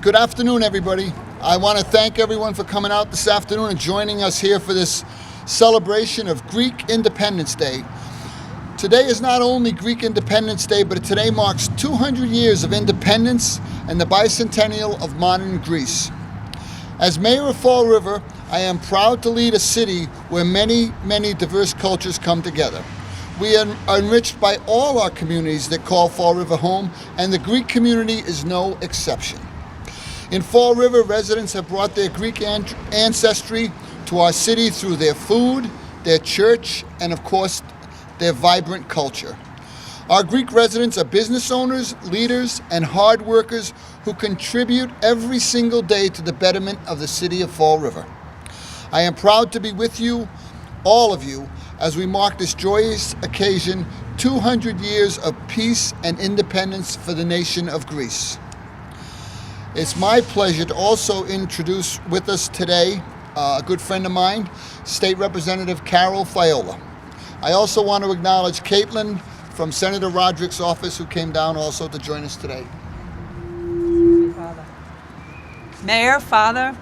Good afternoon, everybody. I want to thank everyone for coming out this afternoon and joining us here for this celebration of Greek Independence Day. Today is not only Greek Independence Day, but today marks 200 years of independence and the bicentennial of modern Greece. As mayor of Fall River, I am proud to lead a city where many diverse cultures come together. We are enriched by all our communities that call Fall River home, and the Greek community is no exception. In Fall River, residents have brought their Greek ancestry to our city through their food, their church, and of course, their vibrant culture. Our Greek residents are business owners, leaders, and hard workers who contribute every single day to the betterment of the city of Fall River. I am proud to be with you, all of you, as we mark this joyous occasion, 200 years of peace and independence for the nation of Greece. It's my pleasure to also introduce with us today a good friend of mine, State Representative Carol Fiola. I also want to acknowledge Caitlin from Senator Roderick's office, who came down also to join us today. Father. Mayor, Father,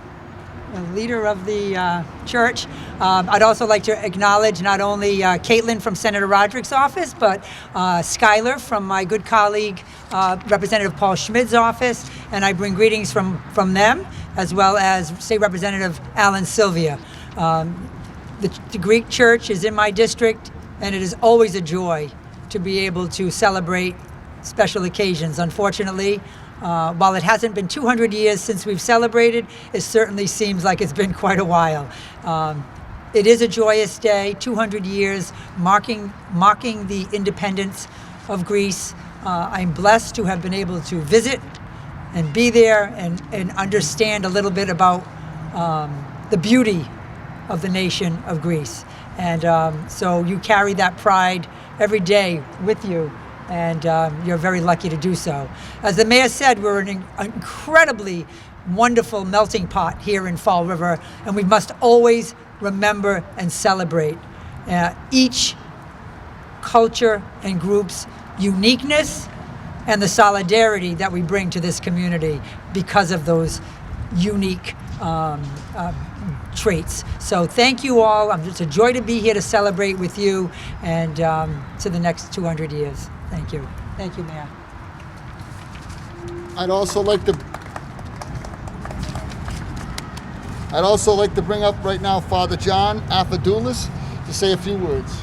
leader of the church. I'd also like to acknowledge not only Caitlin from Senator Roderick's office, but Skylar from my good colleague, Representative Paul Schmidt's office, and I bring greetings from them, as well as State Representative Alan Sylvia. The Greek church is in my district, and it is always a joy to be able to celebrate special occasions. Unfortunately, while it hasn't been 200 years since we've celebrated, it certainly seems like it's been quite a while. It is a joyous day, 200 years, marking the independence of Greece. I'm blessed to have been able to visit and be there and understand a little bit about the beauty of the nation of Greece. And so you carry that pride every day with you, and you're very lucky to do so. As the mayor said, we're an incredibly wonderful melting pot here in Fall River, and we must always remember and celebrate each culture and group's uniqueness and the solidarity that we bring to this community because of those unique traits. So thank you all. It's a joy to be here to celebrate with you and to the next 200 years. Thank you. Thank you, Mayor. I'd also like to bring up right now Father John Afadoulis to say a few words.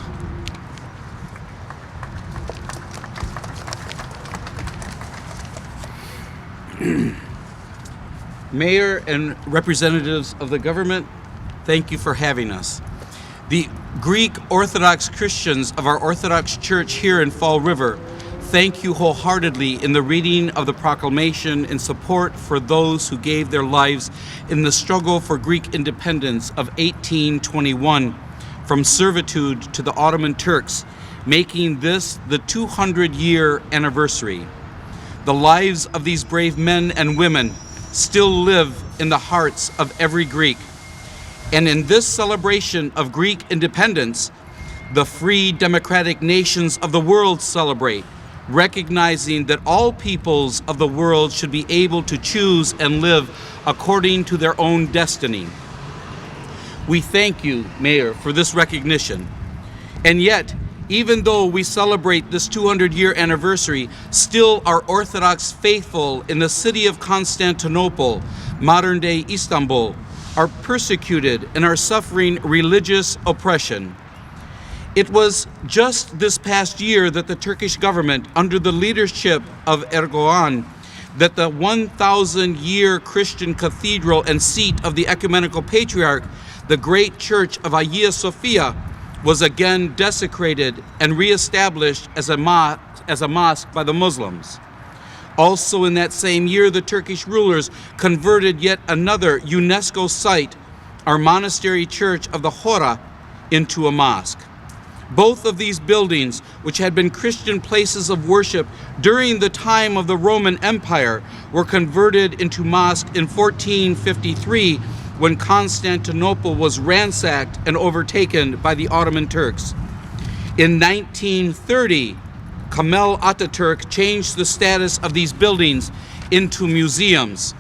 Mayor and representatives of the government, thank you for having us. The Greek Orthodox Christians of our Orthodox Church here in Fall River, thank you wholeheartedly in the reading of the Proclamation in support for those who gave their lives in the struggle for Greek independence of 1821 from servitude to the Ottoman Turks, making this the 200-year anniversary. The lives of these brave men and women still live in the hearts of every Greek. And in this celebration of Greek independence, the free democratic nations of the world celebrate, recognizing that all peoples of the world should be able to choose and live according to their own destiny. We thank you, Mayor, for this recognition. And yet, even though we celebrate this 200-year anniversary, still our Orthodox faithful in the city of Constantinople, modern-day Istanbul, are persecuted and are suffering religious oppression. It was just this past year that the Turkish government, under the leadership of Erdogan, that the 1,000-year Christian cathedral and seat of the Ecumenical Patriarch, the great church of Hagia Sophia, was again desecrated and reestablished as a mosque by the Muslims. Also in that same year, the Turkish rulers converted yet another UNESCO site, our monastery church of the Hora, into a mosque. Both of these buildings, which had been Christian places of worship during the time of the Roman Empire, were converted into mosques in 1453 when Constantinople was ransacked and overtaken by the Ottoman Turks. In 1930, Kemal Ataturk changed the status of these buildings into museums,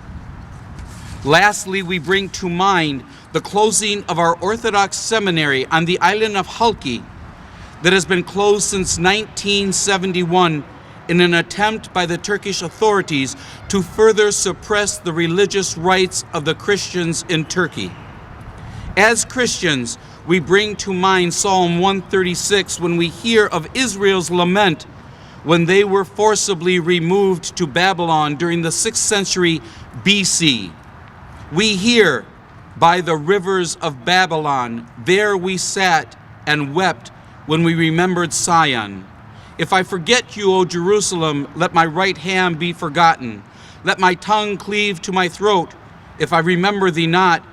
Lastly, we bring to mind the closing of our Orthodox seminary on the island of Halki that has been closed since 1971 in an attempt by the Turkish authorities to further suppress the religious rights of the Christians in Turkey. As Christians, we bring to mind Psalm 136 when we hear of Israel's lament when they were forcibly removed to Babylon during the 6th century BC. We hear, by the rivers of Babylon, there we sat and wept when we remembered Sion. If I forget you, O Jerusalem, let my right hand be forgotten. Let my tongue cleave to my throat, if I remember thee not,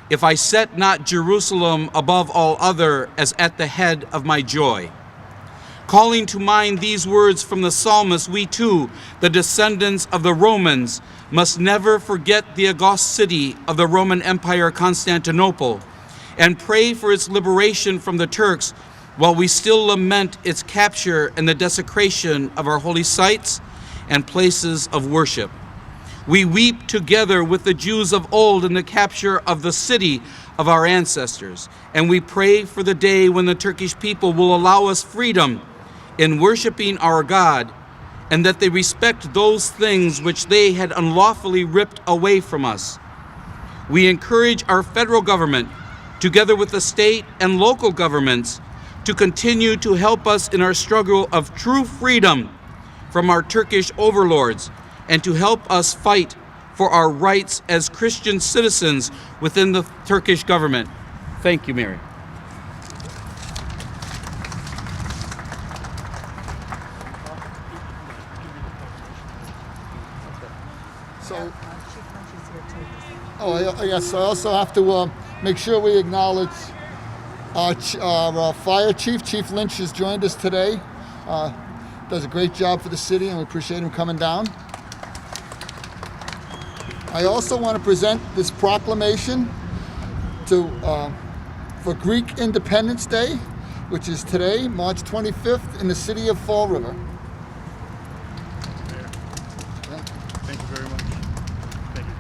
if I set not Jerusalem above all other as at the head of my joy. Calling to mind these words from the psalmist, we too, the descendants of the Romans, must never forget the august city of the Roman Empire, Constantinople, and pray for its liberation from the Turks while we still lament its capture and the desecration of our holy sites and places of worship. We weep together with the Jews of old in the capture of the city of our ancestors, and we pray for the day when the Turkish people will allow us freedom in worshiping our God, and that they respect those things which they had unlawfully ripped away from us. We encourage our federal government, together with the state and local governments, to continue to help us in our struggle of true freedom from our Turkish overlords, and to help us fight for our rights as Christian citizens within the Turkish government. Thank you, Mary. So, yes, I also have to make sure we acknowledge our fire chief. Chief Lynch has joined us today. Does a great job for the city, and we appreciate him coming down. I also want to present this proclamation for Greek Independence Day, which is today, March 25th, in the city of Fall River. Thank you very much. Thank you.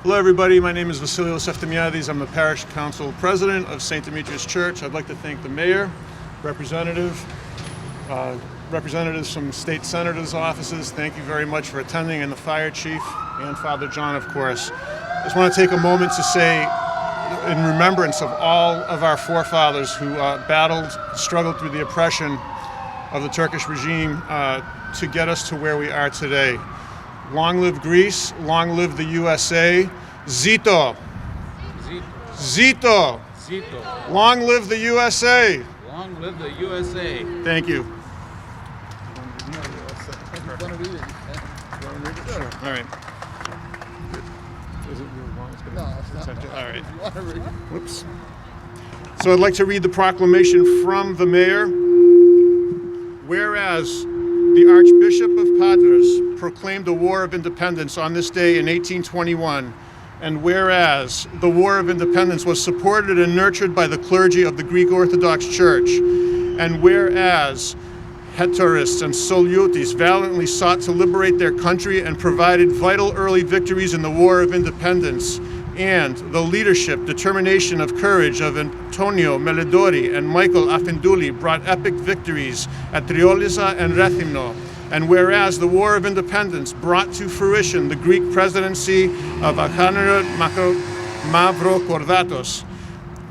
Hello, everybody. My name is Vasilios Eftimiades. I'm the Parish Council President of St. Demetrius Church. I'd like to thank the Mayor, representatives from state senators' offices. Thank you very much for attending, and the Fire Chief and Father John, of course. I just want to take a moment to say, in remembrance of all of our forefathers who struggled through the oppression of the Turkish regime to get us to where we are today. Long live Greece, long live the USA. Zito. Zito. Zito. Long live the USA. Long live the USA. Thank you. All right. All right. Whoops. So I'd like to read the proclamation from the mayor. Whereas the Archbishop of Patras proclaimed a war of independence on this day in 1821, and whereas the War of Independence was supported and nurtured by the clergy of the Greek Orthodox Church, and whereas Hetarists and Soliotis valiantly sought to liberate their country and provided vital early victories in the War of Independence, and the leadership, determination of courage of Antonio Melidori and Michael Afinduli brought epic victories at Triolisa and Rethymno, and whereas the War of Independence brought to fruition the Greek presidency of Alexander Mavrokordatos,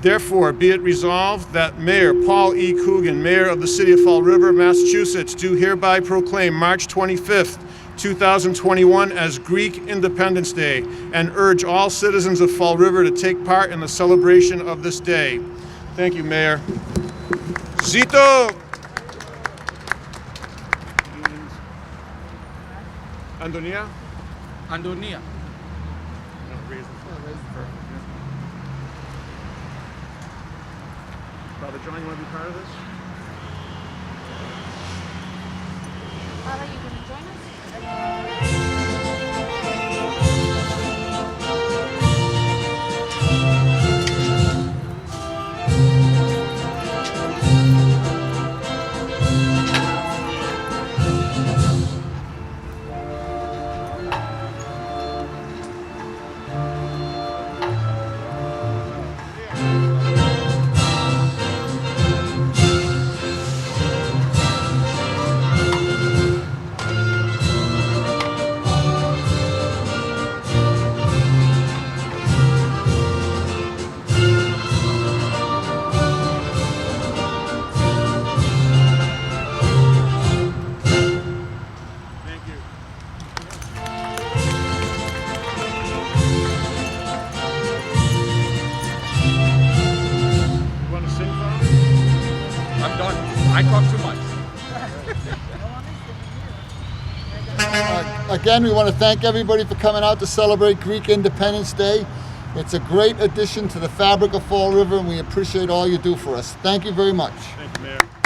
therefore, be it resolved that Mayor Paul E. Coogan, Mayor of the City of Fall River, Massachusetts, do hereby proclaim March 25th, 2021 as Greek Independence Day, and urge all citizens of Fall River to take part in the celebration of this day. Thank you, Mayor. Zito! Andonia? Andonia. Father John, you want to be part of this? Father, you going to join us? again, we want to thank everybody for coming out to celebrate Greek Independence Day. It's a great addition to the fabric of Fall River, and we appreciate all you do for us. Thank you very much. Thank you, Mayor.